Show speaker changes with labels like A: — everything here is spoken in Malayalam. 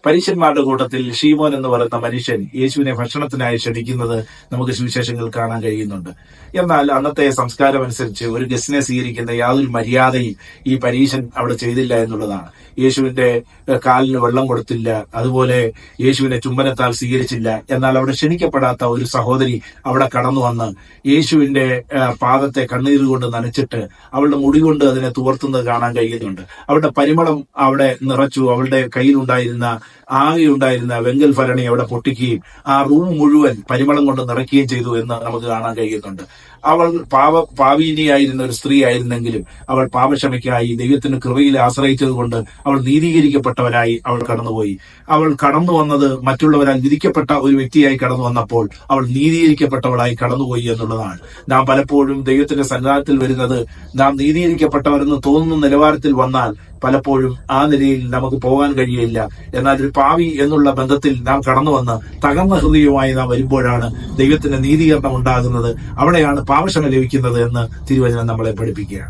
A: പരീശന്മാരുടെ കൂട്ടത്തിൽ ഷീമോൻ എന്ന് പറയുന്ന മനുഷ്യൻ യേശുവിനെ ഭക്ഷണത്തിനായി ക്ഷണിക്കുന്നത് നമുക്ക് സുവിശേഷങ്ങൾ കാണാൻ കഴിയുന്നുണ്ട്. എന്നാൽ അന്നത്തെ സംസ്കാരം അനുസരിച്ച് ഒരു ഗസ്റ്റിനെ സ്വീകരിക്കുന്ന യാതൊരു മര്യാദയും ഈ പരീശൻ അവിടെ ചെയ്തില്ല എന്നുള്ളതാണ്. യേശുവിന്റെ കാലിന് വെള്ളം കൊടുത്തില്ല, അതുപോലെ യേശുവിനെ ചുംബനത്താൽ സ്വീകരിച്ചില്ല. എന്നാൽ അവിടെ ക്ഷണിക്കപ്പെടാത്ത ഒരു സഹോദരി അവിടെ കടന്നു വന്ന് യേശുവിന്റെ പാദത്തെ കണ്ണീർ കൊണ്ട് നനച്ചിട്ട് അവളുടെ മുടി കൊണ്ട് അതിനെ തുവർത്തുന്നത് കാണാൻ കഴിയുന്നുണ്ട്. അവളുടെ പരിമളം അവിടെ നിറച്ചു. അവളുടെ കയ്യിലുണ്ടായിരുന്ന ആകെയുണ്ടായിരുന്ന വെങ്കൽ ഭരണി അവിടെ പൊട്ടിക്കുകയും ആ റൂം മുഴുവൻ പരിമളം കൊണ്ട് നിറയ്ക്കുകയും ചെയ്തു എന്ന് നമുക്ക് കാണാൻ കഴിയുന്നുണ്ട്. അവൾ പാവീനിയായിരുന്ന ഒരു സ്ത്രീ ആയിരുന്നെങ്കിലും അവൾ പാപക്ഷമയ്ക്കായി ദൈവത്തിന്റെ കൃപയിൽ ആശ്രയിച്ചത് കൊണ്ട് അവൾ നീതീകരിക്കപ്പെട്ടവരായി അവൾ കടന്നുപോയി. അവൾ കടന്നു വന്നത് മറ്റുള്ളവരാൽ വിധിക്കപ്പെട്ട ഒരു വ്യക്തിയായി കടന്നു വന്നപ്പോൾ അവൾ നീതീകരിക്കപ്പെട്ടവളായി കടന്നുപോയി എന്നുള്ളതാണ്. നാം പലപ്പോഴും ദൈവത്തിന്റെ സന്നിധാനത്തിൽ വരുന്നത് നാം നീതീകരിക്കപ്പെട്ടവരെന്ന് തോന്നുന്ന നിലവാരത്തിൽ വന്നാൽ പലപ്പോഴും ആ നിലയിൽ നമുക്ക് പോകാൻ കഴിയില്ല. എന്നാൽ ഒരു പാവി എന്നുള്ള ബന്ധത്തിൽ നാം കടന്നു വന്ന് തകർന്ന ഹൃദയവുമായി നാം വരുമ്പോഴാണ് ദൈവത്തിന്റെ നീതീകരണം ഉണ്ടാകുന്നത്. അവിടെയാണ് പാപക്ഷമ ലഭിക്കുന്നത് എന്ന് തിരുവചനം നമ്മളെ പഠിപ്പിക്കുകയാണ്.